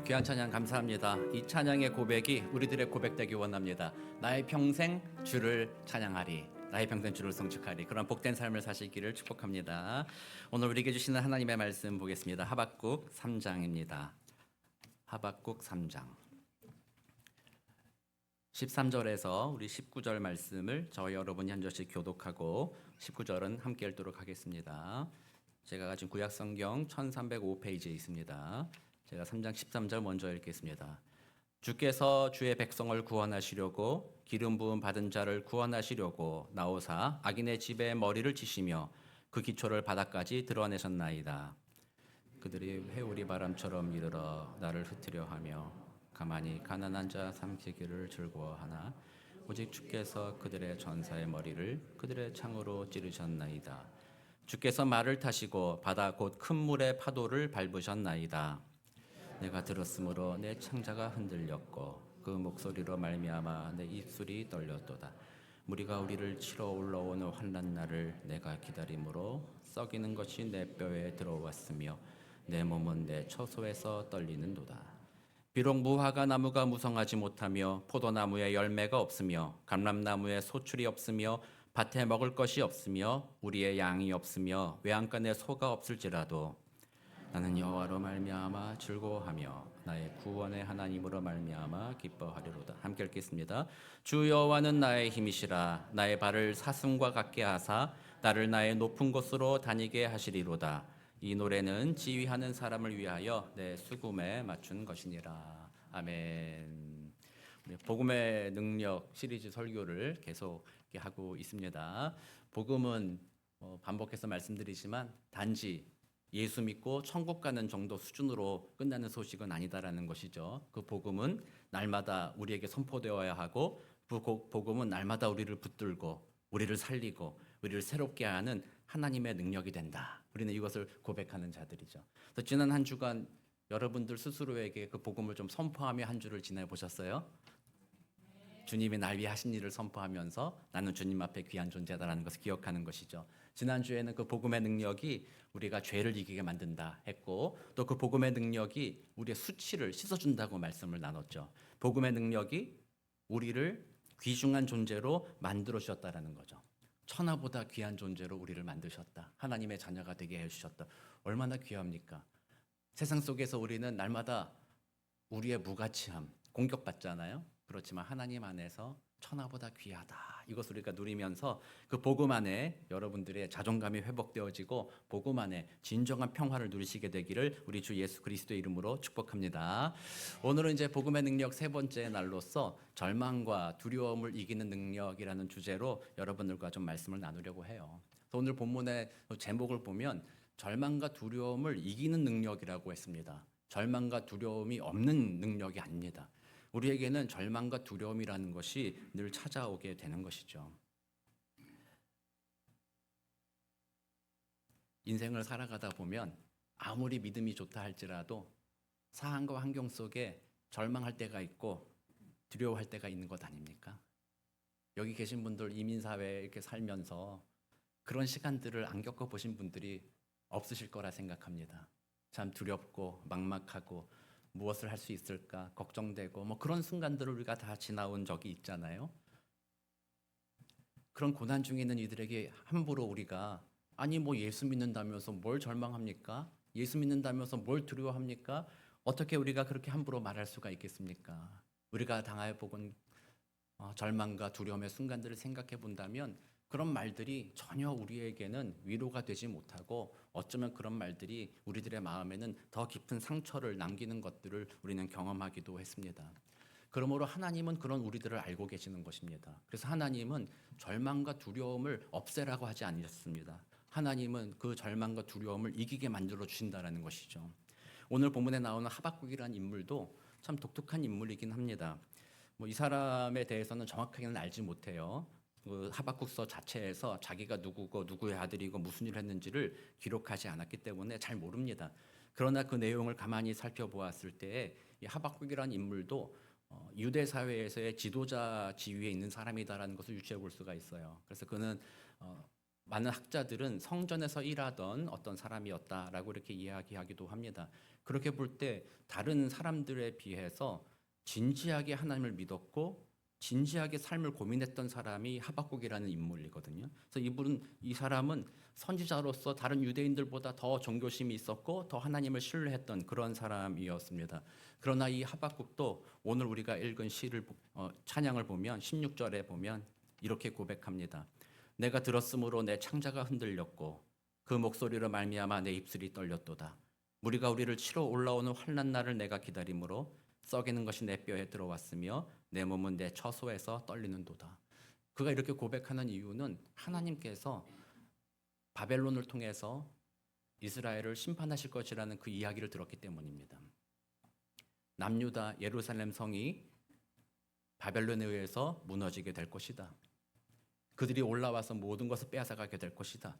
귀한 찬양 감사합니다. 이 찬양의 고백이 우리들의 고백되기 원합니다. 나의 평생 주를 찬양하리, 나의 평생 주를 성축하리. 그런 복된 삶을 사시기를 축복합니다. 오늘 우리에게 주시는 하나님의 말씀 보겠습니다. 하박국 3장입니다. 하박국 3장 13절에서 우리 19절 말씀을 저와 여러분이 한 절씩 교독하고 19절은 함께 읽도록 하겠습니다. 제가 가진 구약성경 1305페이지에 있습니다. 제가 3장 13절 먼저 읽겠습니다. 주께서 주의 백성을 구원하시려고 기름 부음 받은 자를 구원하시려고 나오사 악인의 집에 머리를 치시며 그 기초를 바닥까지 드러내셨나이다. 그들이 회오리 바람처럼 이르러 나를 흩으려 하며 가만히 가난한 자 삼키기를 즐거워하나 오직 주께서 그들의 전사의 머리를 그들의 창으로 찌르셨나이다. 주께서 말을 타시고 바다 곧 큰 물의 파도를 밟으셨나이다. 내가 들었으므로 내 창자가 흔들렸고 그 목소리로 말미암아 내 입술이 떨렸도다. 무리가 우리를 치러 올라오는 환난 날을 내가 기다림으로 썩이는 것이 내 뼈에 들어왔으며 내 몸은 내 처소에서 떨리는도다. 비록 무화과 나무가 무성하지 못하며 포도나무에 열매가 없으며 감람나무에 소출이 없으며 밭에 먹을 것이 없으며 우리의 양이 없으며 외양간에 소가 없을지라도 나는 여호와로 말미암아 즐거워하며 나의 구원의 하나님으로 말미암아 기뻐하리로다. 함께 읽겠습니다. 주 여호와는 나의 힘이시라. 나의 발을 사슴과 같게 하사 나를 나의 높은 곳으로 다니게 하시리로다. 이 노래는 지휘하는 사람을 위하여 내 수금에 맞춘 것이니라. 아멘. 복음의 능력 시리즈 설교를 계속 하고 있습니다. 복음은 반복해서 말씀드리지만 단지 예수 믿고 천국 가는 정도 수준으로 끝나는 소식은 아니다라는 것이죠. 그 복음은 날마다 우리에게 선포되어야 하고 그 복음은 날마다 우리를 붙들고 우리를 살리고 우리를 새롭게 하는 하나님의 능력이 된다. 우리는 이것을 고백하는 자들이죠. 그래서 지난 한 주간 여러분들 스스로에게 그 복음을 좀 선포하며 한 주를 지내 보셨어요? 주님이 날 위해 하신 일을 선포하면서 나는 주님 앞에 귀한 존재다라는 것을 기억하는 것이죠. 지난주에는 그 복음의 능력이 우리가 죄를 이기게 만든다 했고 또 그 복음의 능력이 우리의 수치를 씻어준다고 말씀을 나눴죠. 복음의 능력이 우리를 귀중한 존재로 만들어 주셨다라는 거죠. 천하보다 귀한 존재로 우리를 만드셨다. 하나님의 자녀가 되게 해주셨다. 얼마나 귀합니까? 세상 속에서 우리는 날마다 우리의 무가치함 공격받잖아요. 그렇지만 하나님 안에서 천하보다 귀하다. 이것을 우리가 누리면서 그 복음 안에 여러분들의 자존감이 회복되어지고 복음 안에 진정한 평화를 누리시게 되기를 우리 주 예수 그리스도의 이름으로 축복합니다. 오늘은 이제 복음의 능력 세 번째 날로서 절망과 두려움을 이기는 능력이라는 주제로 여러분들과 좀 말씀을 나누려고 해요. 오늘 본문의 제목을 보면 절망과 두려움을 이기는 능력이라고 했습니다. 절망과 두려움이 없는 능력이 아닙니다. 우리에게는 절망과 두려움이라는 것이 늘 찾아오게 되는 것이죠. 인생을 살아가다 보면 아무리 믿음이 좋다 할지라도 상황과 환경 속에 절망할 때가 있고 두려워할 때가 있는 것 아닙니까? 여기 계신 분들 이민사회에 이렇게 살면서 그런 시간들을 안 겪어보신 분들이 없으실 거라 생각합니다. 참 두렵고 막막하고 무엇을 할 수 있을까 걱정되고 그런 순간들을 우리가 다 지나온 적이 있잖아요. 그런 고난 중에 있는 이들에게 함부로 우리가 아니 예수 믿는다면서 뭘 절망합니까? 예수 믿는다면서 뭘 두려워합니까? 어떻게 우리가 그렇게 함부로 말할 수가 있겠습니까? 우리가 당해 보건 절망과 두려움의 순간들을 생각해 본다면 그런 말들이 전혀 우리에게는 위로가 되지 못하고 어쩌면 그런 말들이 우리들의 마음에는 더 깊은 상처를 남기는 것들을 우리는 경험하기도 했습니다. 그러므로 하나님은 그런 우리들을 알고 계시는 것입니다. 그래서 하나님은 절망과 두려움을 없애라고 하지 않으셨습니다. 하나님은 그 절망과 두려움을 이기게 만들어 주신다는 것이죠. 오늘 본문에 나오는 하박국이라는 인물도 참 독특한 인물이긴 합니다. 이 사람에 대해서는 정확하게는 알지 못해요. 그 하박국서 자체에서 자기가 누구고 누구의 아들이고 무슨 일을 했는지를 기록하지 않았기 때문에 잘 모릅니다. 그러나 그 내용을 가만히 살펴보았을 때 이 하박국이라는 인물도 유대 사회에서의 지도자 지위에 있는 사람이다라는 것을 유추해 볼 수가 있어요. 그래서 그는 많은 학자들은 성전에서 일하던 어떤 사람이었다라고 이렇게 이야기하기도 합니다. 그렇게 볼 때 다른 사람들에 비해서 진지하게 하나님을 믿었고 진지하게 삶을 고민했던 사람이 하박국이라는 인물이거든요. 그래서 이 사람은 선지자로서 다른 유대인들보다 더 종교심이 있었고 더 하나님을 신뢰했던 그런 사람이었습니다. 그러나 이 하박국도 오늘 우리가 읽은 찬양을 보면 16절에 보면 이렇게 고백합니다. 내가 들었으므로 내 창자가 흔들렸고 그 목소리로 말미암아 내 입술이 떨렸도다. 무리가 우리를 치러 올라오는 환난 날을 내가 기다림으로 썩이는 것이 내 뼈에 들어왔으며 내 몸은 내 처소에서 떨리는도다. 그가 이렇게 고백하는 이유는 하나님께서 바벨론을 통해서 이스라엘을 심판하실 것이라는 그 이야기를 들었기 때문입니다. 남유다 예루살렘 성이 바벨론에 의해서 무너지게 될 것이다. 그들이 올라와서 모든 것을 빼앗아가게 될 것이다.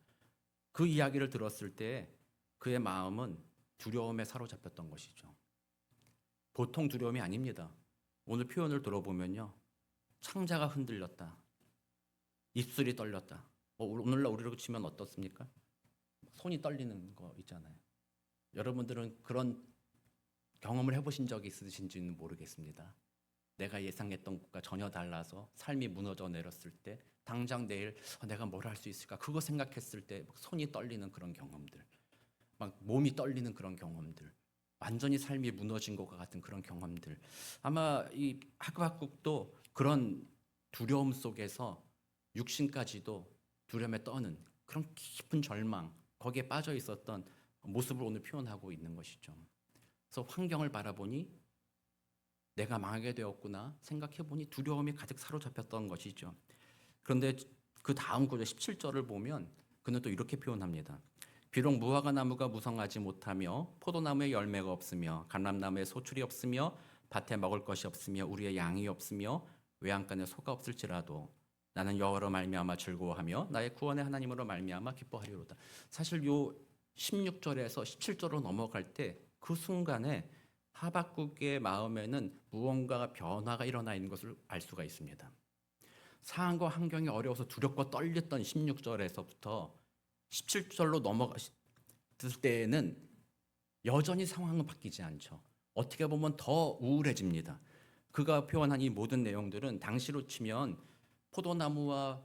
그 이야기를 들었을 때 그의 마음은 두려움에 사로잡혔던 것이죠. 보통 두려움이 아닙니다. 오늘 표현을 들어보면요. 창자가 흔들렸다. 입술이 떨렸다. 오늘날 우리로 치면 어떻습니까? 손이 떨리는 거 있잖아요. 여러분들은 그런 경험을 해보신 적이 있으신지는 모르겠습니다. 내가 예상했던 것과 전혀 달라서 삶이 무너져 내렸을 때 당장 내일 내가 뭘 할 수 있을까? 그거 생각했을 때 손이 떨리는 그런 경험들, 막 몸이 떨리는 그런 경험들, 완전히 삶이 무너진 것과 같은 그런 경험들. 아마 이 하박국도 그런 두려움 속에서 육신까지도 두려움에 떠는 그런 깊은 절망, 거기에 빠져 있었던 모습을 오늘 표현하고 있는 것이죠. 그래서 환경을 바라보니 내가 망하게 되었구나 생각해보니 두려움이 가득 사로잡혔던 것이죠. 그런데 그 다음 구절 17절을 보면 그는 또 이렇게 표현합니다. 비록 무화과 나무가 무성하지 못하며 포도나무에 열매가 없으며 감람나무에 소출이 없으며 밭에 먹을 것이 없으며 우리의 양이 없으며 외양간에 소가 없을지라도 나는 여호와로 말미암아 즐거워하며 나의 구원의 하나님으로 말미암아 기뻐하리로다. 사실 요 16절에서 17절로 넘어갈 때 그 순간에 하박국의 마음에는 무언가 변화가 일어나 있는 것을 알 수가 있습니다. 상황과 환경이 어려워서 두렵고 떨렸던 16절에서부터 17절로 넘어갔을 때에는 여전히 상황은 바뀌지 않죠. 어떻게 보면 더 우울해집니다. 그가 표현한 이 모든 내용들은 당시로 치면 포도나무와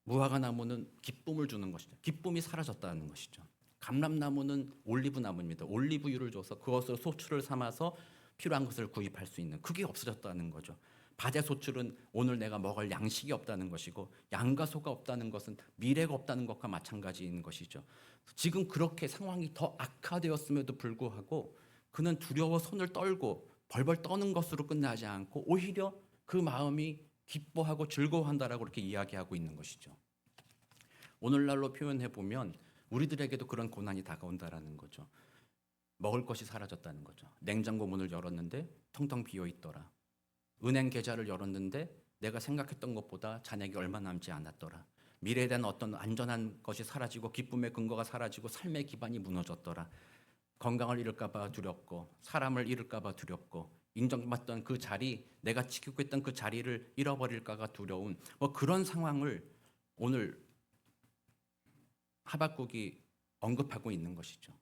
무화과 나무는 기쁨을 주는 것이죠. 기쁨이 사라졌다는 것이죠. 감람나무는 올리브나무입니다. 올리브유를 줘서 그것으로 소출을 삼아서 필요한 것을 구입할 수 있는 그게 없어졌다는 거죠. 밭의 소출은 오늘 내가 먹을 양식이 없다는 것이고 양과 소가 없다는 것은 미래가 없다는 것과 마찬가지인 것이죠. 지금 그렇게 상황이 더 악화되었음에도 불구하고 그는 두려워 손을 떨고 벌벌 떠는 것으로 끝나지 않고 오히려 그 마음이 기뻐하고 즐거워한다라고 이렇게 이야기하고 있는 것이죠. 오늘날로 표현해 보면 우리들에게도 그런 고난이 다가온다라는 거죠. 먹을 것이 사라졌다는 거죠. 냉장고 문을 열었는데 텅텅 비어 있더라. 은행 계좌를 열었는데 내가 생각했던 것보다 잔액이 얼마 남지 않았더라. 미래에 대한 어떤 안전한 것이 사라지고 기쁨의 근거가 사라지고 삶의 기반이 무너졌더라. 건강을 잃을까 봐 두렵고 사람을 잃을까 봐 두렵고 인정받던 그 자리, 내가 지키고 있던 그 자리를 잃어버릴까가 두려운 그런 상황을 오늘 하박국이 언급하고 있는 것이죠.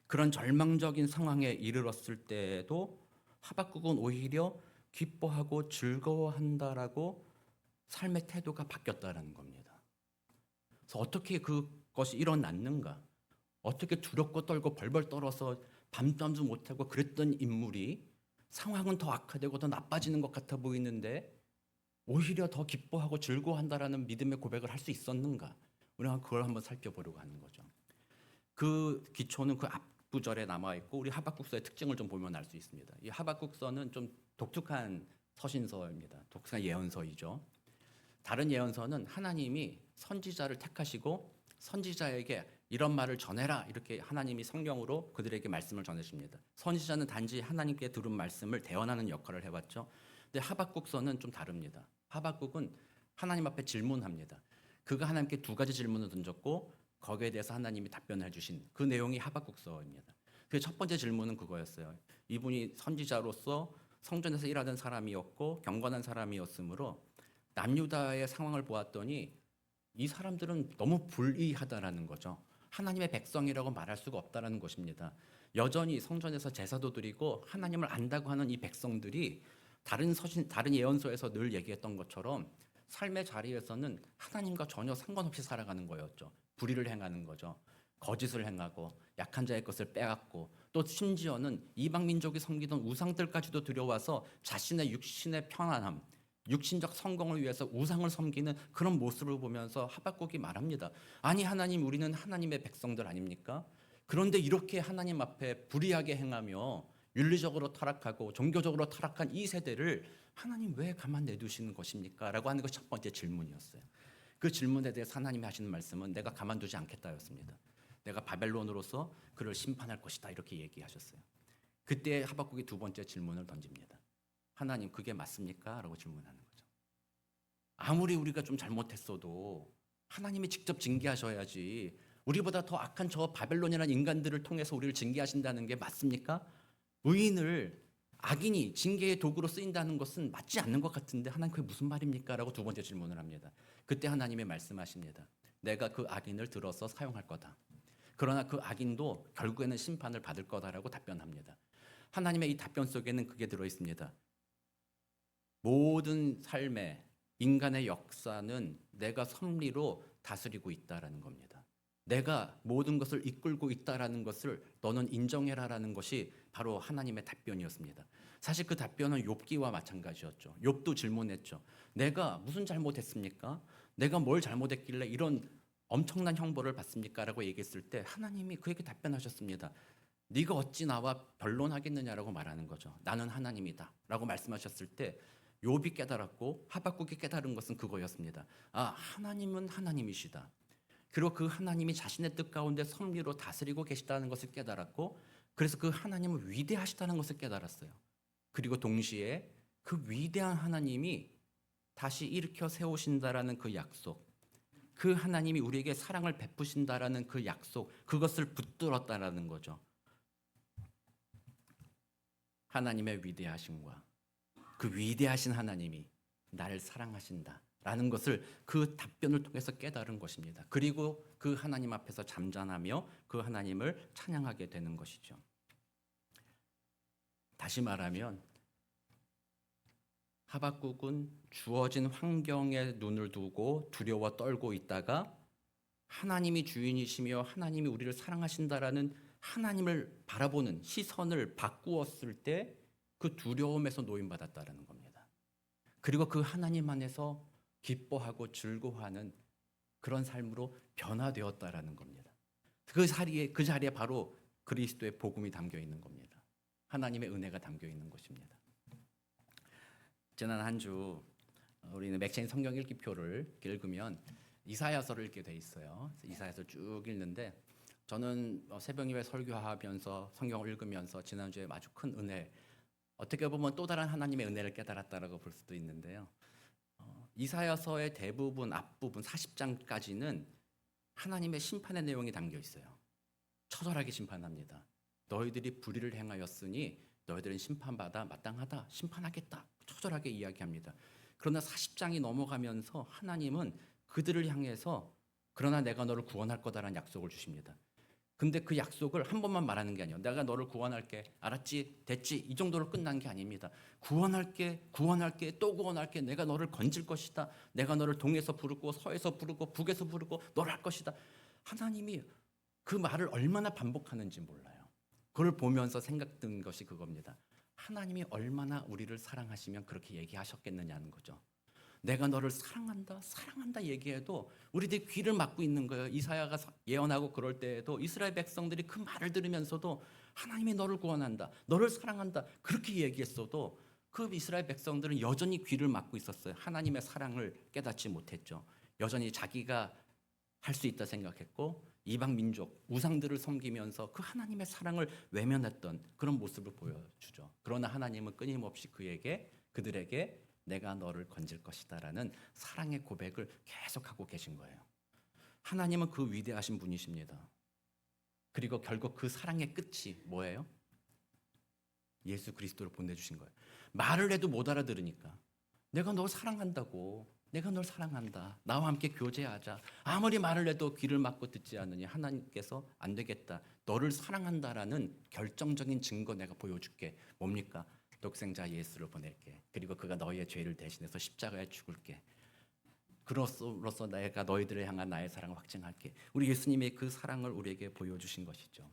그런 절망적인 상황에 이르렀을 때에도 하박국은 오히려 기뻐하고 즐거워한다라고 삶의 태도가 바뀌었다라는 겁니다. 그래서 어떻게 그것이 일어났는가? 어떻게 두렵고 떨고 벌벌 떨어서 밤잠도 못하고 그랬던 인물이 상황은 더 악화되고 더 나빠지는 것 같아 보이는데 오히려 더 기뻐하고 즐거워한다라는 믿음의 고백을 할 수 있었는가? 우리가 그걸 한번 살펴보려고 하는 거죠. 그 기초는 그 앞구절에 남아있고 우리 하박국서의 특징을 좀 보면 알 수 있습니다. 이 하박국서는 좀 독특한 서신서입니다. 독특한 예언서이죠. 다른 예언서는 하나님이 선지자를 택하시고 선지자에게 이런 말을 전해라 이렇게 하나님이 성경으로 그들에게 말씀을 전해줍니다. 선지자는 단지 하나님께 들은 말씀을 대언하는 역할을 해왔죠. 근데 하박국서는 좀 다릅니다. 하박국은 하나님 앞에 질문합니다. 그가 하나님께 두 가지 질문을 던졌고 거기에 대해서 하나님이 답변해 주신 그 내용이 하박국서입니다. 그 첫 번째 질문은 그거였어요. 이분이 선지자로서 성전에서 일하던 사람이었고 경건한 사람이었으므로 남유다의 상황을 보았더니 이 사람들은 너무 불의하다라는 거죠. 하나님의 백성이라고 말할 수가 없다라는 것입니다. 여전히 성전에서 제사도 드리고 하나님을 안다고 하는 이 백성들이 다른 예언서에서 늘 얘기했던 것처럼 삶의 자리에서는 하나님과 전혀 상관없이 살아가는 거였죠. 불의를 행하는 거죠. 거짓을 행하고 약한 자의 것을 빼앗고 또 심지어는 이방 민족이 섬기던 우상들까지도 들여와서 자신의 육신의 편안함, 육신적 성공을 위해서 우상을 섬기는 그런 모습을 보면서 하박국이 말합니다. 아니 하나님, 우리는 하나님의 백성들 아닙니까? 그런데 이렇게 하나님 앞에 불의하게 행하며 윤리적으로 타락하고 종교적으로 타락한 이 세대를 하나님 왜 가만 내두시는 것입니까? 라고 하는 것이 첫 번째 질문이었어요. 그 질문에 대해서 하나님이 하시는 말씀은 내가 가만두지 않겠다였습니다. 내가 바벨론으로서 그를 심판할 것이다, 이렇게 얘기하셨어요. 그때 하박국이 두 번째 질문을 던집니다. 하나님, 그게 맞습니까? 라고 질문하는 거죠. 아무리 우리가 좀 잘못했어도 하나님이 직접 징계하셔야지, 우리보다 더 악한 저 바벨론이라는 인간들을 통해서 우리를 징계하신다는 게 맞습니까? 악인이 징계의 도구로 쓰인다는 것은 맞지 않는 것 같은데 하나님, 그게 무슨 말입니까? 라고 두 번째 질문을 합니다. 그때 하나님이 말씀하십니다. 내가 그 악인을 들어서 사용할 거다. 그러나 그 악인도 결국에는 심판을 받을 거다라고 답변합니다. 하나님의 이 답변 속에는 그게 들어있습니다. 모든 삶의 인간의 역사는 내가 섭리로 다스리고 있다라는 겁니다. 내가 모든 것을 이끌고 있다라는 것을 너는 인정해라라는 것이 바로 하나님의 답변이었습니다. 사실 그 답변은 욥기와 마찬가지였죠. 욥도 질문했죠. 내가 무슨 잘못했습니까? 내가 뭘 잘못했길래 이런 엄청난 형벌을 받습니까? 라고 얘기했을 때 하나님이 그에게 답변하셨습니다. 네가 어찌 나와 변론하겠느냐라고 말하는 거죠. 나는 하나님이다 라고 말씀하셨을 때 욥이 깨달았고 하박국이 깨달은 것은 그거였습니다. 하나님은 하나님이시다. 그리고 그 하나님이 자신의 뜻 가운데 섭리로 다스리고 계시다는 것을 깨달았고, 그래서 그 하나님은 위대하시다는 것을 깨달았어요. 그리고 동시에 그 위대한 하나님이 다시 일으켜 세우신다라는 그 약속, 그 하나님이 우리에게 사랑을 베푸신다라는 그 약속, 그것을 붙들었다라는 거죠. 하나님의 위대하심과 그 위대하신 하나님이 나를 사랑하신다 라는 것을 그 답변을 통해서 깨달은 것입니다. 그리고 그 하나님 앞에서 잠잠하며 그 하나님을 찬양하게 되는 것이죠. 다시 말하면 하박국은 주어진 환경에 눈을 두고 두려워 떨고 있다가 하나님이 주인이시며 하나님이 우리를 사랑하신다라는 하나님을 바라보는 시선을 바꾸었을 때 그 두려움에서 노임받았다라는 겁니다. 그리고 그 하나님 안에서 기뻐하고 즐거워하는 그런 삶으로 변화되었다라는 겁니다. 그 자리에 바로 그리스도의 복음이 담겨 있는 겁니다. 하나님의 은혜가 담겨 있는 것입니다. 지난 한 주 우리는 맥체인 성경 읽기표를 읽으면 이사야서를 읽게 돼 있어요. 이사야서 쭉 읽는데 저는 새벽 예배 설교하면서 성경을 읽으면서 지난주에 아주 큰 은혜, 어떻게 보면 또 다른 하나님의 은혜를 깨달았다라고 볼 수도 있는데요. 이사야서의 대부분 앞부분 40장까지는 하나님의 심판의 내용이 담겨 있어요. 처절하게 심판합니다. 너희들이 불의를 행하였으니 너희들은 심판받아 마땅하다, 심판하겠다, 처절하게 이야기합니다. 그러나 40장이 넘어가면서 하나님은 그들을 향해서 그러나 내가 너를 구원할 거다라는 약속을 주십니다. 근데 그 약속을 한 번만 말하는 게 아니에요. 내가 너를 구원할게, 알았지, 됐지, 이 정도로 끝난 게 아닙니다. 구원할게, 또 구원할게, 내가 너를 건질 것이다, 내가 너를 동에서 부르고 서에서 부르고 북에서 부르고 너를 할 것이다. 하나님이 그 말을 얼마나 반복하는지 몰라요. 그걸 보면서 생각든 것이 그겁니다. 하나님이 얼마나 우리를 사랑하시면 그렇게 얘기하셨겠느냐는 거죠. 내가 너를 사랑한다, 사랑한다 얘기해도 우리들이 귀를 막고 있는 거예요. 이사야가 예언하고 그럴 때에도 이스라엘 백성들이 그 말을 들으면서도 하나님이 너를 구원한다, 너를 사랑한다 그렇게 얘기했어도 그 이스라엘 백성들은 여전히 귀를 막고 있었어요. 하나님의 사랑을 깨닫지 못했죠. 여전히 자기가 할 수 있다 생각했고 이방 민족 우상들을 섬기면서 그 하나님의 사랑을 외면했던 그런 모습을 보여주죠. 그러나 하나님은 끊임없이 그들에게 내가 너를 건질 것이다라는 사랑의 고백을 계속하고 계신 거예요. 하나님은 그 위대하신 분이십니다. 그리고 결국 그 사랑의 끝이 뭐예요? 예수 그리스도를 보내주신 거예요. 말을 해도 못 알아들으니까 내가 너 사랑한다고, 내가 널 사랑한다. 나와 함께 교제하자. 아무리 말을 해도 귀를 막고 듣지 않으니 하나님께서 안 되겠다. 너를 사랑한다라는 결정적인 증거 내가 보여줄게. 뭡니까? 독생자 예수를 보낼게. 그리고 그가 너희의 죄를 대신해서 십자가에 죽을게. 그로써 내가 너희들을 향한 나의 사랑을 확증할게. 우리 예수님의 그 사랑을 우리에게 보여주신 것이죠.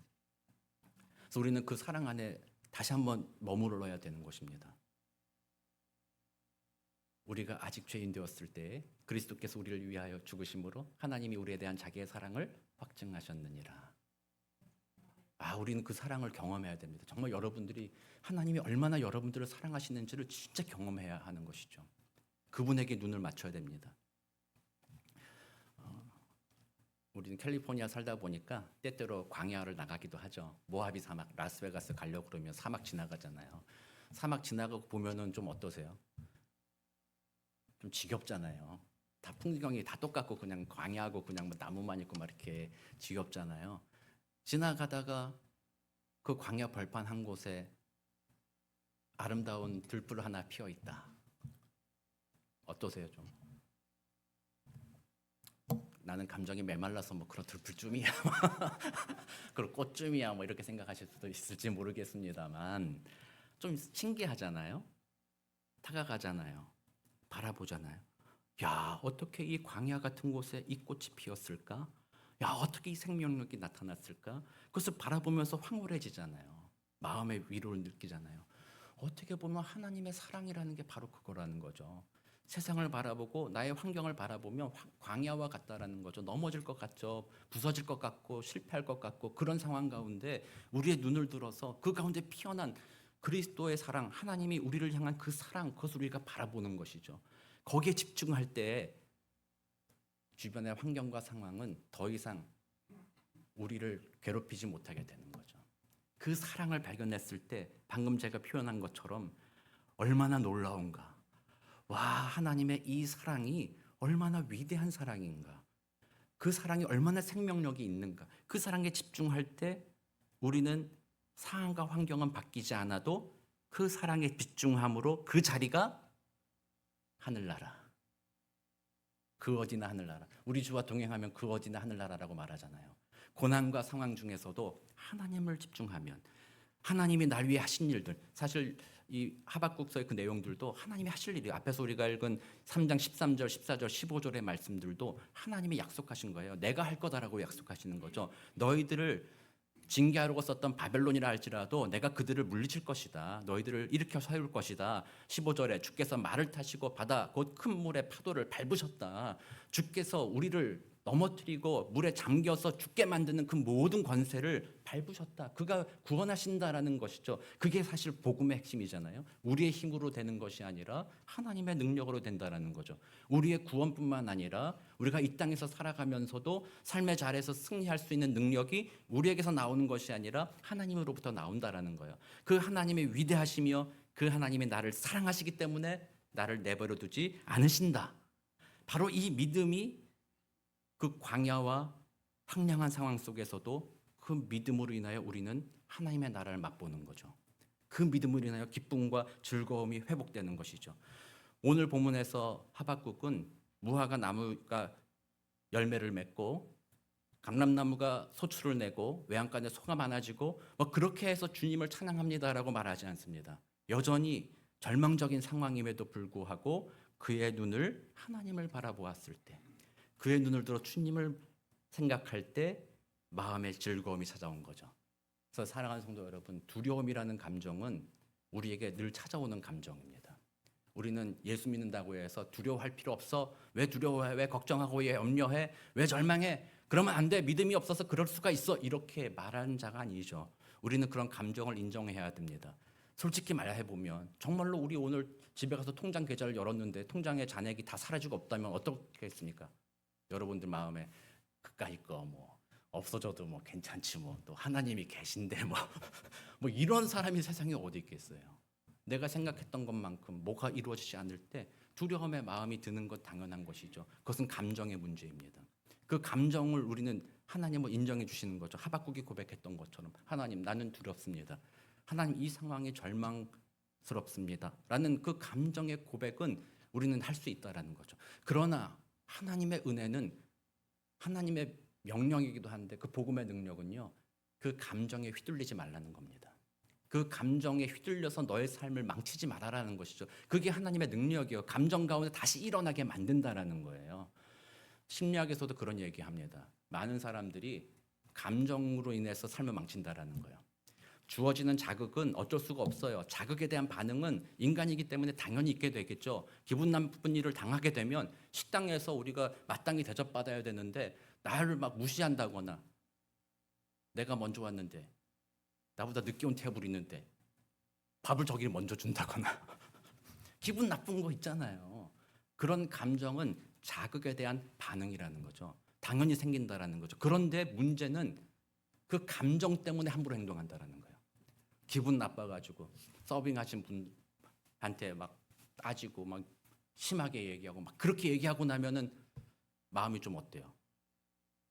그래서 우리는 그 사랑 안에 다시 한번 머무러야 되는 것입니다. 우리가 아직 죄인 되었을 때 그리스도께서 우리를 위하여 죽으심으로 하나님이 우리에 대한 자기의 사랑을 확증하셨느니라. 우리는 그 사랑을 경험해야 됩니다. 정말 여러분들이 하나님이 얼마나 여러분들을 사랑하시는지를 진짜 경험해야 하는 것이죠. 그분에게 눈을 맞춰야 됩니다. 우리는 캘리포니아 살다 보니까 때때로 광야를 나가기도 하죠. 모하비 사막, 라스베가스 가려고 그러면 사막 지나가잖아요. 사막 지나가고 보면은 좀 어떠세요? 좀 지겹잖아요. 다 풍경이 다 똑같고 그냥 광야하고 그냥 뭐 나무만 있고 막 이렇게 지겹잖아요. 지나가다가 그 광야 벌판 한 곳에 아름다운 들불 하나 피어 있다. 어떠세요, 좀? 나는 감정이 메말라서 뭐 그런 들풀쯤이야, 그런 꽃쯤이야, 뭐 이렇게 생각하실 수도 있을지 모르겠습니다만 좀 신기하잖아요. 다가가잖아요. 바라보잖아요. 야, 어떻게 이 광야 같은 곳에 이 꽃이 피었을까? 야, 어떻게 이 생명력이 나타났을까? 그것을 바라보면서 황홀해지잖아요. 마음의 위로를 느끼잖아요. 어떻게 보면 하나님의 사랑이라는 게 바로 그거라는 거죠. 세상을 바라보고 나의 환경을 바라보면 광야와 같다라는 거죠. 넘어질 것 같죠. 부서질 것 같고 실패할 것 같고 그런 상황 가운데 우리의 눈을 들어서 그 가운데 피어난 그리스도의 사랑, 하나님이 우리를 향한 그 사랑, 그것을 우리가 바라보는 것이죠. 거기에 집중할 때 주변의 환경과 상황은 더 이상 우리를 괴롭히지 못하게 되는 거죠. 그 사랑을 발견했을 때 방금 제가 표현한 것처럼 얼마나 놀라운가. 와, 하나님의 이 사랑이 얼마나 위대한 사랑인가. 그 사랑이 얼마나 생명력이 있는가. 그 사랑에 집중할 때 우리는 상황과 환경은 바뀌지 않아도 그 사랑에 집중함으로 그 자리가 하늘나라. 그 어디나 하늘나라. 우리 주와 동행하면 그 어디나 하늘나라라고 말하잖아요. 고난과 상황 중에서도 하나님을 집중하면 하나님이 날 위해 하신 일들, 사실 이 하박국서의 그 내용들도 하나님이 하실 일이, 앞에서 우리가 읽은 3장 13절, 14절, 15절의 말씀들도 하나님이 약속하신 거예요. 내가 할 거다라고 약속하시는 거죠. 너희들을 징계하려고 썼던 바벨론이라 할지라도 내가 그들을 물리칠 것이다. 너희들을 일으켜 세울 것이다. 15절에 주께서 말을 타시고 바다 곧 큰 물의 파도를 밟으셨다. 주께서 우리를 넘어뜨리고 물에 잠겨서 죽게 만드는 그 모든 권세를 밟으셨다. 그가 구원하신다라는 것이죠. 그게 사실 복음의 핵심이잖아요. 우리의 힘으로 되는 것이 아니라 하나님의 능력으로 된다라는 거죠. 우리의 구원뿐만 아니라 우리가 이 땅에서 살아가면서도 삶의 자리에서 승리할 수 있는 능력이 우리에게서 나오는 것이 아니라 하나님으로부터 나온다라는 거예요. 그 하나님의 위대하시며 그 하나님이 나를 사랑하시기 때문에 나를 내버려 두지 않으신다. 바로 이 믿음이 그 광야와 황량한 상황 속에서도 그 믿음으로 인하여 우리는 하나님의 나라를 맛보는 거죠. 그 믿음으로 인하여 기쁨과 즐거움이 회복되는 것이죠. 오늘 본문에서 하박국은 무화과 나무가 열매를 맺고 감람나무가 소출을 내고 외양간에 소가 많아지고 뭐 그렇게 해서 주님을 찬양합니다라고 말하지 않습니다. 여전히 절망적인 상황임에도 불구하고 그의 눈을 하나님을 바라보았을 때, 그의 눈을 들어 주님을 생각할 때 마음의 즐거움이 찾아온 거죠. 그래서 사랑하는 성도 여러분, 두려움이라는 감정은 우리에게 늘 찾아오는 감정입니다. 우리는 예수 믿는다고 해서 두려워할 필요 없어. 왜 두려워해? 왜 걱정하고 왜 염려해? 왜 절망해? 그러면 안 돼. 믿음이 없어서 그럴 수가 있어. 이렇게 말하는 자가 아니죠. 우리는 그런 감정을 인정해야 됩니다. 솔직히 말해보면 정말로 우리 오늘 집에 가서 통장 계좌를 열었는데 통장에 잔액이 다 사라지고 없다면 어떻게 했습니까? 여러분들 마음에 그까이 거 뭐 없어져도 뭐 괜찮지 뭐 또 하나님이 계신데 뭐 이런 사람이 세상에 어디 있겠어요. 내가 생각했던 것만큼 뭐가 이루어지지 않을 때 두려움의 마음이 드는 것 당연한 것이죠. 그것은 감정의 문제입니다. 그 감정을 우리는 하나님을 인정해 주시는 거죠. 하박국이 고백했던 것처럼 하나님, 나는 두렵습니다. 하나님, 이 상황이 절망스럽습니다 라는 그 감정의 고백은 우리는 할 수 있다라는 거죠. 그러나 하나님의 은혜는 하나님의 명령이기도 한데 그 복음의 능력은요. 그 감정에 휘둘리지 말라는 겁니다. 그 감정에 휘둘려서 너의 삶을 망치지 말아라는 것이죠. 그게 하나님의 능력이요. 감정 가운데 다시 일어나게 만든다라는 거예요. 심리학에서도 그런 얘기합니다. 많은 사람들이 감정으로 인해서 삶을 망친다라는 거예요. 주어지는 자극은 어쩔 수가 없어요. 자극에 대한 반응은 인간이기 때문에 당연히 있게 되겠죠. 기분 나쁜 일을 당하게 되면 식당에서 우리가 마땅히 대접받아야 되는데 나를 막 무시한다거나 내가 먼저 왔는데 나보다 늦게 온 테이블이 있는데 밥을 저기를 먼저 준다거나 기분 나쁜 거 있잖아요. 그런 감정은 자극에 대한 반응이라는 거죠. 당연히 생긴다라는 거죠. 그런데 문제는 그 감정 때문에 함부로 행동한다라는 거예요. 기분 나빠가지고 서빙하신 분한테 막 따지고 막 심하게 얘기하고 막 그렇게 얘기하고 나면은 마음이 좀 어때요?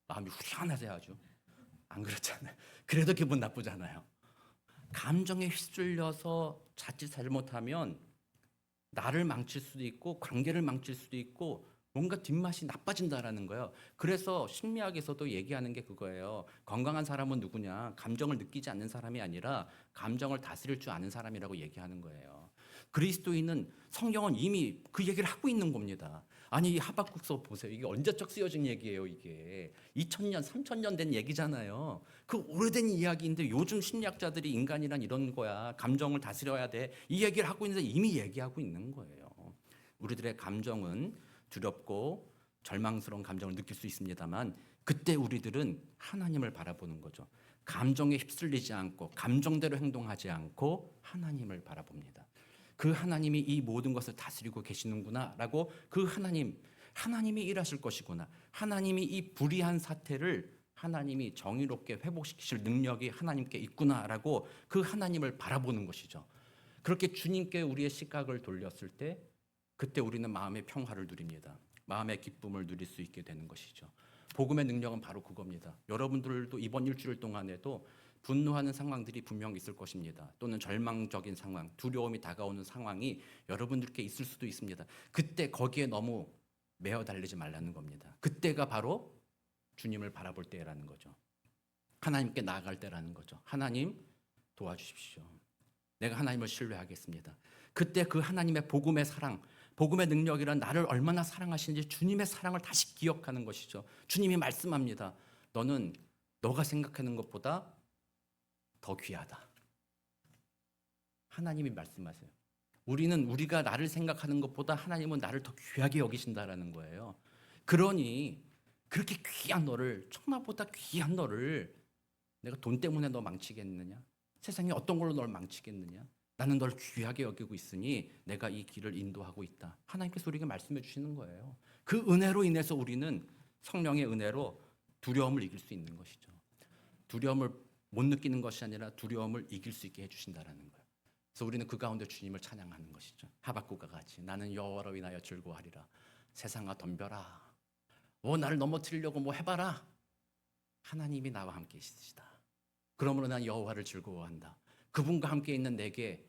마음이 후련하세요 아주? 안 그렇잖아요. 그래도 기분 나쁘잖아요. 감정에 휩쓸려서 자칫 잘못하면 나를 망칠 수도 있고 관계를 망칠 수도 있고 뭔가 뒷맛이 나빠진다라는 거예요. 그래서 심리학에서도 얘기하는 게 그거예요. 건강한 사람은 누구냐? 감정을 느끼지 않는 사람이 아니라 감정을 다스릴 줄 아는 사람이라고 얘기하는 거예요. 그리스도인은 성경은 이미 그 얘기를 하고 있는 겁니다. 아니 이 하박국서 보세요. 이게 언제적 쓰여진 얘기예요. 이게 2000년, 3000년 된 얘기잖아요. 그 오래된 이야기인데 요즘 심리학자들이 인간이란 이런 거야. 감정을 다스려야 돼. 이 얘기를 하고 있는데 이미 얘기하고 있는 거예요. 우리들의 감정은 두렵고 절망스러운 감정을 느낄 수 있습니다만 그때 우리들은 하나님을 바라보는 거죠. 감정에 휩쓸리지 않고 감정대로 행동하지 않고 하나님을 바라봅니다. 그 하나님이 이 모든 것을 다스리고 계시는구나라고 그 하나님이 일하실 것이구나. 하나님이 이 불의한 사태를 하나님이 정의롭게 회복시키실 능력이 하나님께 있구나라고 그 하나님을 바라보는 것이죠. 그렇게 주님께 우리의 시각을 돌렸을 때 그때 우리는 마음의 평화를 누립니다. 마음의 기쁨을 누릴 수 있게 되는 것이죠. 복음의 능력은 바로 그겁니다. 여러분들도 이번 일주일 동안에도 분노하는 상황들이 분명 있을 것입니다. 또는 절망적인 상황, 두려움이 다가오는 상황이 여러분들께 있을 수도 있습니다. 그때 거기에 너무 매어 달리지 말라는 겁니다. 그때가 바로 주님을 바라볼 때라는 거죠. 하나님께 나아갈 때라는 거죠. 하나님 도와주십시오. 내가 하나님을 신뢰하겠습니다. 그때 그 하나님의 복음의 사랑, 복음의 능력이란 나를 얼마나 사랑하시는지 주님의 사랑을 다시 기억하는 것이죠. 주님이 말씀합니다. 너는 너가 생각하는 것보다 더 귀하다. 하나님이 말씀하세요. 우리가 나를 생각하는 것보다 하나님은 나를 더 귀하게 여기신다라는 거예요. 그러니 그렇게 귀한 너를, 천하보다 귀한 너를 내가 돈 때문에 너 망치겠느냐? 세상에 어떤 걸로 널 망치겠느냐? 나는 널 귀하게 여기고 있으니 내가 이 길을 인도하고 있다. 하나님께서 우리에게 말씀해 주시는 거예요. 그 은혜로 인해서 우리는 성령의 은혜로 두려움을 이길 수 있는 것이죠. 두려움을 못 느끼는 것이 아니라 두려움을 이길 수 있게 해주신다라는 거예요. 그래서 우리는 그 가운데 주님을 찬양하는 것이죠. 하박국과 같이 나는 여호와로 인하여 즐거워하리라. 세상아 덤벼라. 나를 넘어뜨리려고 해봐라. 하나님이 나와 함께 있으시다. 그러므로 난 여호와를 즐거워한다. 그분과 함께 있는 내게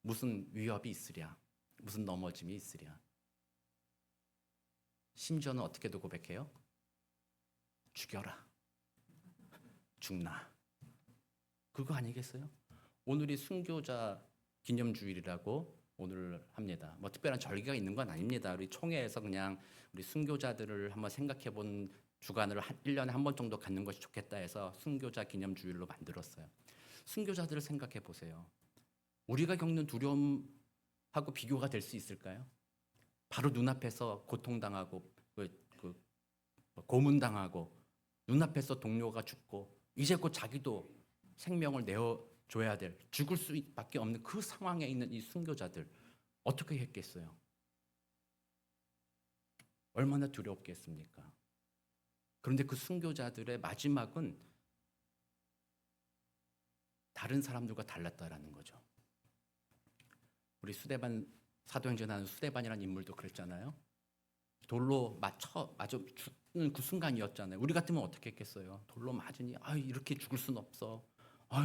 무슨 위협이 있으랴, 무슨 넘어짐이 있으랴. 심지어는 어떻게도 고백해요? 죽여라. 죽나. 그거 아니겠어요? 오늘이 순교자 기념주일이라고 오늘 합니다. 특별한 절기가 있는 건 아닙니다. 우리 총회에서 그냥 우리 순교자들을 한번 생각해 본 주간을 1년에 한 번 정도 갖는 것이 좋겠다 해서 순교자 기념주일로 만들었어요. 순교자들을 생각해 보세요. 우리가 겪는 두려움하고 비교가 될 수 있을까요? 바로 눈앞에서 고통당하고 고문당하고 눈앞에서 동료가 죽고 이제 곧 자기도 생명을 내어줘야 될 죽을 수밖에 없는 그 상황에 있는 이 순교자들 어떻게 했겠어요? 얼마나 두렵겠습니까? 그런데 그 순교자들의 마지막은 다른 사람들과 달랐다라는 거죠. 우리 수데반 사도행전 하는 수데반이라는 인물도 그랬잖아요. 돌로 맞아 죽는 그 순간이었잖아요. 우리 같으면 어떻게 했겠어요? 돌로 맞으니 이렇게 죽을 순 없어.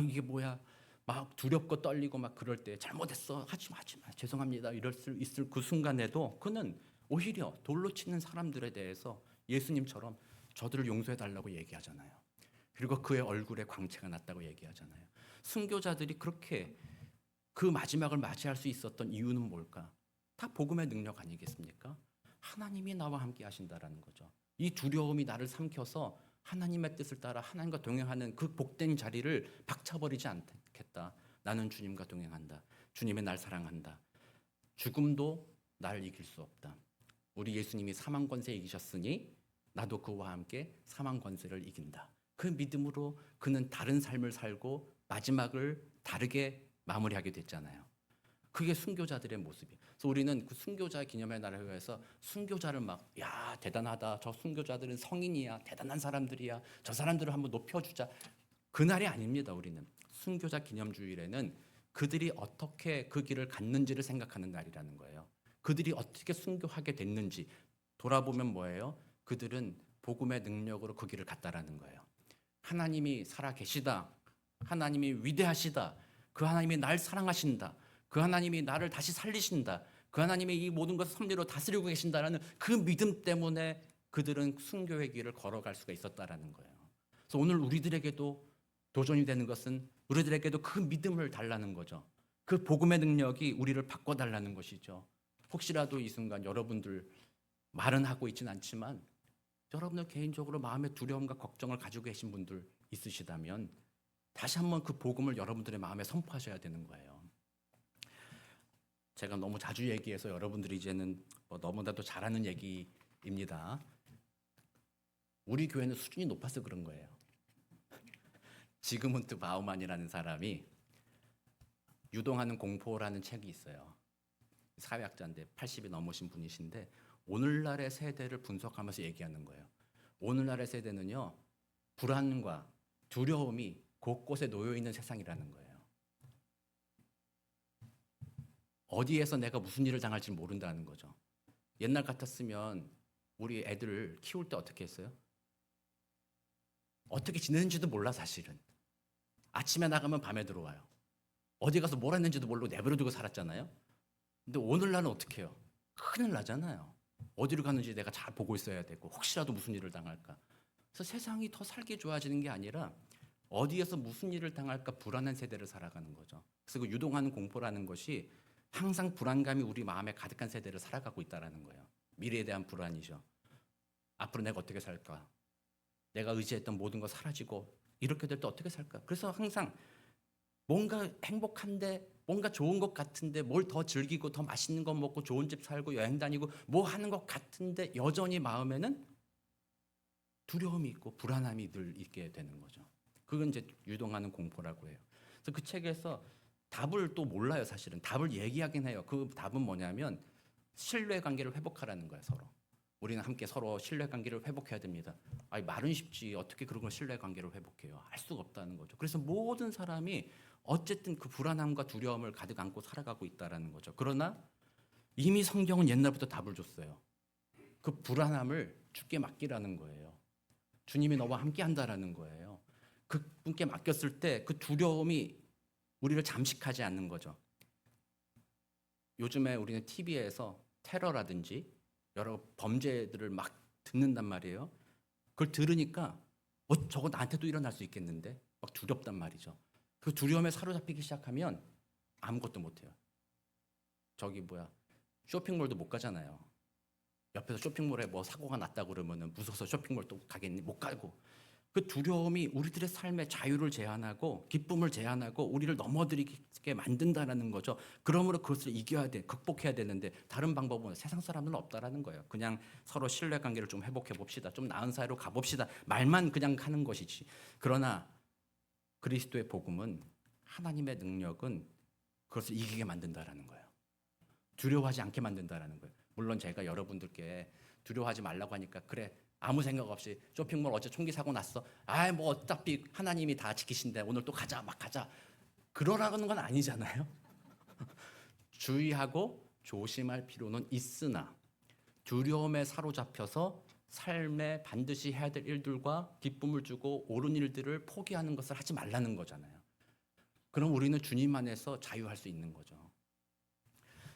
이게 뭐야? 막 두렵고 떨리고 막 그럴 때 잘못했어 하지 마, 하지 마, 죄송합니다 이럴 수 있을 그 순간에도 그는 오히려 돌로 치는 사람들에 대해서 예수님처럼 저들을 용서해 달라고 얘기하잖아요. 그리고 그의 얼굴에 광채가 났다고 얘기하잖아요. 순교자들이 그렇게 그 마지막을 맞이할 수 있었던 이유는 뭘까? 다 복음의 능력 아니겠습니까? 하나님이 나와 함께 하신다라는 거죠. 이 두려움이 나를 삼켜서 하나님의 뜻을 따라 하나님과 동행하는 그 복된 자리를 박차버리지 않겠다. 나는 주님과 동행한다. 주님이 날 사랑한다. 죽음도 날 이길 수 없다. 우리 예수님이 사망 권세 이기셨으니 나도 그와 함께 사망 권세를 이긴다. 그 믿음으로 그는 다른 삶을 살고 마지막을 다르게 마무리하게 됐잖아요. 그게 순교자들의 모습이에요. 그래서 우리는 그 순교자 기념의 날을 위해서 순교자를 막 야 대단하다. 저 순교자들은 성인이야. 대단한 사람들이야. 저 사람들을 한번 높여주자. 그날이 아닙니다. 우리는 순교자 기념주일에는 그들이 어떻게 그 길을 갔는지를 생각하는 날이라는 거예요. 그들이 어떻게 순교하게 됐는지 돌아보면 뭐예요? 그들은 복음의 능력으로 그 길을 갔다라는 거예요. 하나님이 살아 계시다. 하나님이 위대하시다. 그 하나님이 날 사랑하신다. 그 하나님이 나를 다시 살리신다. 그 하나님이 이 모든 것을 섭리로 다스리고 계신다라는 그 믿음 때문에 그들은 순교의 길을 걸어갈 수가 있었다라는 거예요. 그래서 오늘 우리들에게도 도전이 되는 것은 우리들에게도 그 믿음을 달라는 거죠. 그 복음의 능력이 우리를 바꿔달라는 것이죠. 혹시라도 이 순간 여러분들 말은 하고 있지는 않지만 여러분들 개인적으로 마음의 두려움과 걱정을 가지고 계신 분들 있으시다면 다시 한번 그 복음을 여러분들의 마음에 선포하셔야 되는 거예요. 제가 너무 자주 얘기해서 여러분들이 이제는 너무나도 잘하는 얘기입니다. 우리 교회는 수준이 높아서 그런 거예요. 지그문트 바우만이라는 사람이 유동하는 공포라는 책이 있어요. 사회학자인데 80이 넘으신 분이신데 오늘날의 세대를 분석하면서 얘기하는 거예요. 오늘날의 세대는요, 불안과 두려움이 곳곳에 놓여 있는 세상이라는 거예요. 어디에서 내가 무슨 일을 당할지 모른다는 거죠. 옛날 같았으면 우리 애들 키울 때 어떻게 했어요? 어떻게 지내는지도 몰라 사실은. 아침에 나가면 밤에 들어와요. 어디 가서 뭘 했는지도 모르고 내버려두고 살았잖아요. 근데 오늘날은 어떻게 해요? 큰일 나잖아요. 어디로 가는지 내가 잘 보고 있어야 되고 혹시라도 무슨 일을 당할까. 그래서 세상이 더 살기 좋아지는 게 아니라 어디에서 무슨 일을 당할까 불안한 세대를 살아가는 거죠. 그래서 그 유동하는 공포라는 것이 항상 불안감이 우리 마음에 가득한 세대를 살아가고 있다는 거예요. 미래에 대한 불안이죠. 앞으로 내가 어떻게 살까? 내가 의지했던 모든 거 사라지고 이렇게 될 때 어떻게 살까? 그래서 항상 뭔가 행복한데 뭔가 좋은 것 같은데 뭘 더 즐기고 더 맛있는 거 먹고 좋은 집 살고 여행 다니고 뭐 하는 것 같은데 여전히 마음에는 두려움이 있고 불안함이 늘 있게 되는 거죠. 그건 이제 유동하는 공포라고 해요. 그래서 그 책에서 답을 또 몰라요, 사실은. 답을 얘기하긴 해요. 그 답은 뭐냐면 신뢰 관계를 회복하라는 거예요, 서로. 우리는 함께 서로 신뢰 관계를 회복해야 됩니다. 아니, 말은 쉽지 어떻게 그런 걸 신뢰 관계를 회복해요? 할 수가 없다는 거죠. 그래서 모든 사람이 어쨌든 그 불안함과 두려움을 가득 안고 살아가고 있다라는 거죠. 그러나 이미 성경은 옛날부터 답을 줬어요. 그 불안함을 주께 맡기라는 거예요. 주님이 너와 함께 한다라는 거예요. 그분께 맡겼을 때 그 두려움이 우리를 잠식하지 않는 거죠. 요즘에 우리는 TV에서 테러라든지 여러 범죄들을 막 듣는단 말이에요. 그걸 들으니까 저거 나한테도 일어날 수 있겠는데 막 두렵단 말이죠. 그 두려움에 사로잡히기 시작하면 아무것도 못해요. 쇼핑몰도 못 가잖아요. 옆에서 쇼핑몰에 뭐 사고가 났다고 그러면 무서워서 쇼핑몰 또 가겠니? 못 가고. 그 두려움이 우리들의 삶의 자유를 제한하고 기쁨을 제한하고 우리를 넘어뜨리게 만든다는 거죠. 그러므로 그것을 이겨야 돼, 극복해야 되는데 다른 방법은 세상 사람은 없다라는 거예요. 그냥 서로 신뢰관계를 좀 회복해 봅시다. 좀 나은 사이로 가봅시다. 말만 그냥 하는 것이지. 그러나 그리스도의 복음은 하나님의 능력은 그것을 이기게 만든다라는 거예요. 두려워하지 않게 만든다라는 거예요. 물론 제가 여러분들께 두려워하지 말라고 하니까 그래 아무 생각 없이 쇼핑몰 어제 총기 사고 났어. 뭐 어차피 하나님이 다 지키신대. 오늘 또 가자 막 가자. 그러라는 건 아니잖아요. 주의하고 조심할 필요는 있으나 두려움에 사로잡혀서 삶에 반드시 해야 될 일들과 기쁨을 주고 옳은 일들을 포기하는 것을 하지 말라는 거잖아요. 그럼 우리는 주님 안에서 자유할 수 있는 거죠.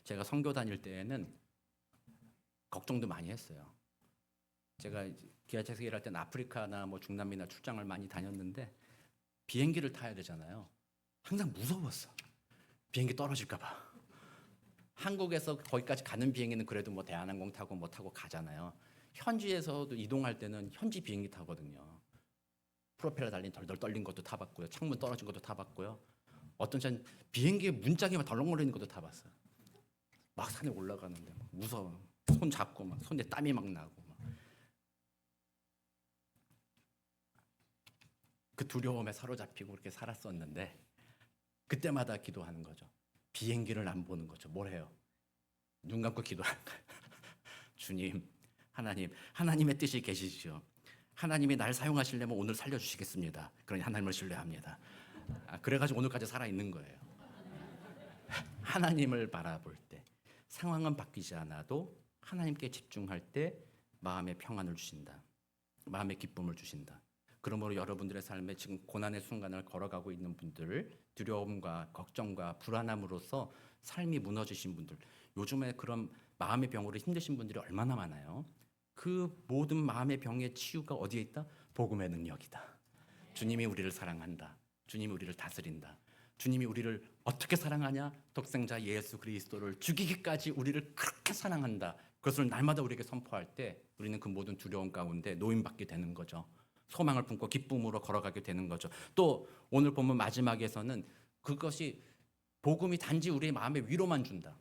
제가 선교 다닐 때에는 걱정도 많이 했어요. 제가 기아차에서 일할 때는 아프리카나 뭐 중남미나 출장을 많이 다녔는데 비행기를 타야 되잖아요. 항상 무서웠어. 비행기 떨어질까 봐. 한국에서 거기까지 가는 비행기는 그래도 뭐 대한항공 타고 뭐 타고 가잖아요. 현지에서도 이동할 때는 현지 비행기 타거든요. 프로펠러 달린 덜덜 떨린 것도 타봤고요. 창문 떨어진 것도 타봤고요. 어떤 전 비행기의 문짝이만 덜렁거리는 것도 타봤어요. 막 산에 올라가는데 막 무서워. 손 잡고 막 손에 땀이 막 나고 막. 그 두려움에 사로잡히고 그렇게 살았었는데 그때마다 기도하는 거죠. 비행기를 안 보는 거죠. 뭘 해요? 눈 감고 기도하는 거예요. 주님, 하나님의 뜻이 계시죠. 하나님이 날 사용하시려면 오늘 살려주시겠습니다. 그러니 하나님을 신뢰합니다. 그래가지고 오늘까지 살아있는 거예요. 하나님을 바라볼 때 상황은 바뀌지 않아도 하나님께 집중할 때 마음의 평안을 주신다. 마음의 기쁨을 주신다. 그러므로 여러분들의 삶에 지금 고난의 순간을 걸어가고 있는 분들, 두려움과 걱정과 불안함으로써 삶이 무너지신 분들, 요즘에 그런 마음의 병으로 힘드신 분들이 얼마나 많아요. 그 모든 마음의 병의 치유가 어디에 있다? 복음의 능력이다. 주님이 우리를 사랑한다. 주님이 우리를 다스린다. 주님이 우리를 어떻게 사랑하냐? 독생자 예수 그리스도를 죽이기까지 우리를 그렇게 사랑한다. 그것을 날마다 우리에게 선포할 때 우리는 그 모든 두려움 가운데 노임받게 되는 거죠. 소망을 품고 기쁨으로 걸어가게 되는 거죠. 또 오늘 보면 마지막에서는 그것이 복음이 단지 우리의 마음에 위로만 준다.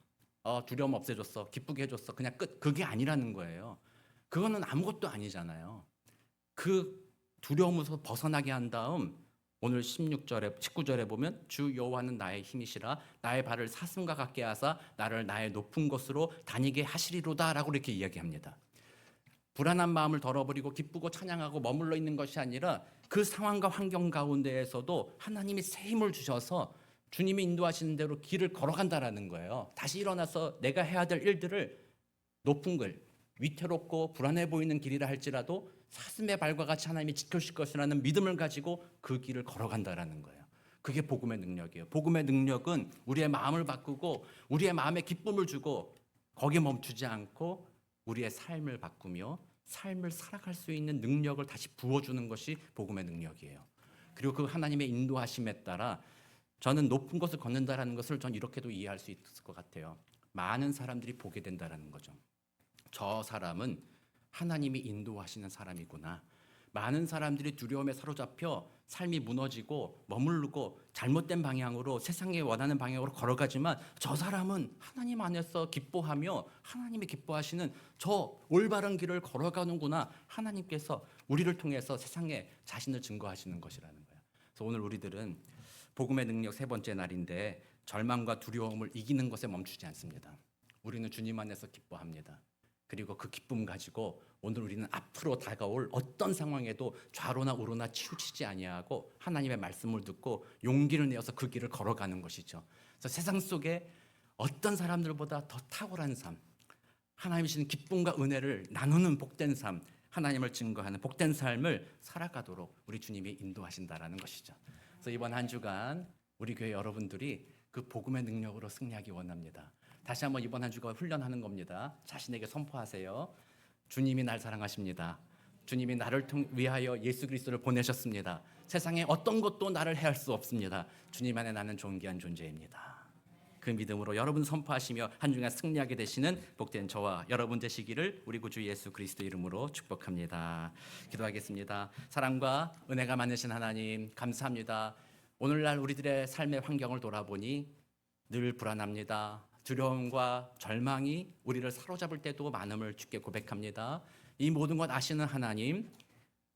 두려움 없애줬어. 기쁘게 해줬어. 그냥 끝. 그게 아니라는 거예요. 그거는 아무것도 아니잖아요. 그 두려움에서 벗어나게 한 다음 오늘 19절에 보면 주 여호와는 나의 힘이시라 나의 발을 사슴과 같게 하사 나를 나의 높은 곳으로 다니게 하시리로다 라고 이렇게 이야기합니다. 불안한 마음을 덜어버리고 기쁘고 찬양하고 머물러 있는 것이 아니라 그 상황과 환경 가운데에서도 하나님이 새 힘을 주셔서 주님이 인도하시는 대로 길을 걸어간다라는 거예요. 다시 일어나서 내가 해야 될 일들을 높은 길, 위태롭고 불안해 보이는 길이라 할지라도 사슴의 발과 같이 하나님이 지켜주실 것이라는 믿음을 가지고 그 길을 걸어간다라는 거예요. 그게 복음의 능력이에요. 복음의 능력은 우리의 마음을 바꾸고 우리의 마음에 기쁨을 주고 거기에 멈추지 않고 우리의 삶을 바꾸며 삶을 살아갈 수 있는 능력을 다시 부어주는 것이 복음의 능력이에요. 그리고 그 하나님의 인도하심에 따라 저는 높은 곳을 걷는다라는 것을 전 이렇게도 이해할 수 있을 것 같아요. 많은 사람들이 보게 된다라는 거죠. 저 사람은 하나님이 인도하시는 사람이구나. 많은 사람들이 두려움에 사로잡혀 삶이 무너지고 머무르고 잘못된 방향으로 세상에 원하는 방향으로 걸어가지만 저 사람은 하나님 안에서 기뻐하며 하나님이 기뻐하시는 저 올바른 길을 걸어가는구나. 하나님께서 우리를 통해서 세상에 자신을 증거하시는 것이라는 거예요. 그래서 오늘 우리들은 복음의 능력 세 번째 날인데 절망과 두려움을 이기는 것에 멈추지 않습니다. 우리는 주님 안에서 기뻐합니다. 그리고 그 기쁨 가지고 오늘 우리는 앞으로 다가올 어떤 상황에도 좌로나 우로나 치우치지 아니하고 하나님의 말씀을 듣고 용기를 내어서 그 길을 걸어가는 것이죠. 그래서 세상 속에 어떤 사람들보다 더 탁월한 삶, 하나님이 주신 기쁨과 은혜를 나누는 복된 삶, 하나님을 증거하는 복된 삶을 살아가도록 우리 주님이 인도하신다라는 것이죠. 그래서 이번 한 주간 우리 교회 여러분들이 그 복음의 능력으로 승리하기 원합니다. 다시 한번 이번 한 주가 훈련하는 겁니다. 자신에게 선포하세요. 주님이 날 사랑하십니다. 주님이 나를 위하여 예수 그리스도를 보내셨습니다. 세상에 어떤 것도 나를 해할 수 없습니다. 주님 안에 나는 존귀한 존재입니다. 그 믿음으로 여러분 선포하시며 한 주간 승리하게 되시는 복된 저와 여러분 되시기를 우리 구주 예수 그리스도 이름으로 축복합니다. 기도하겠습니다. 사랑과 은혜가 많으신 하나님 감사합니다. 오늘날 우리들의 삶의 환경을 돌아보니 늘 불안합니다. 두려움과 절망이 우리를 사로잡을 때도 많음을 주께 고백합니다. 이 모든 것 아시는 하나님,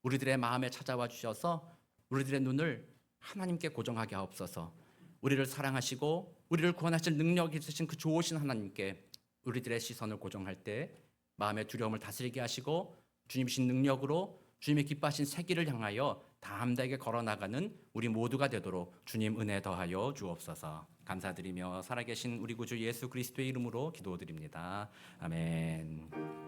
우리들의 마음에 찾아와 주셔서 우리들의 눈을 하나님께 고정하게 하옵소서. 우리를 사랑하시고 우리를 구원하실 능력이 있으신 그 좋으신 하나님께 우리들의 시선을 고정할 때 마음의 두려움을 다스리게 하시고 주님이신 능력으로 주님의 기뻐하신 새 길을 향하여 담대하게 걸어나가는 우리 모두가 되도록 주님 은혜 더하여 주옵소서. 감사드리며 살아계신 우리 구주 예수 그리스도의 이름으로 기도드립니다. 아멘.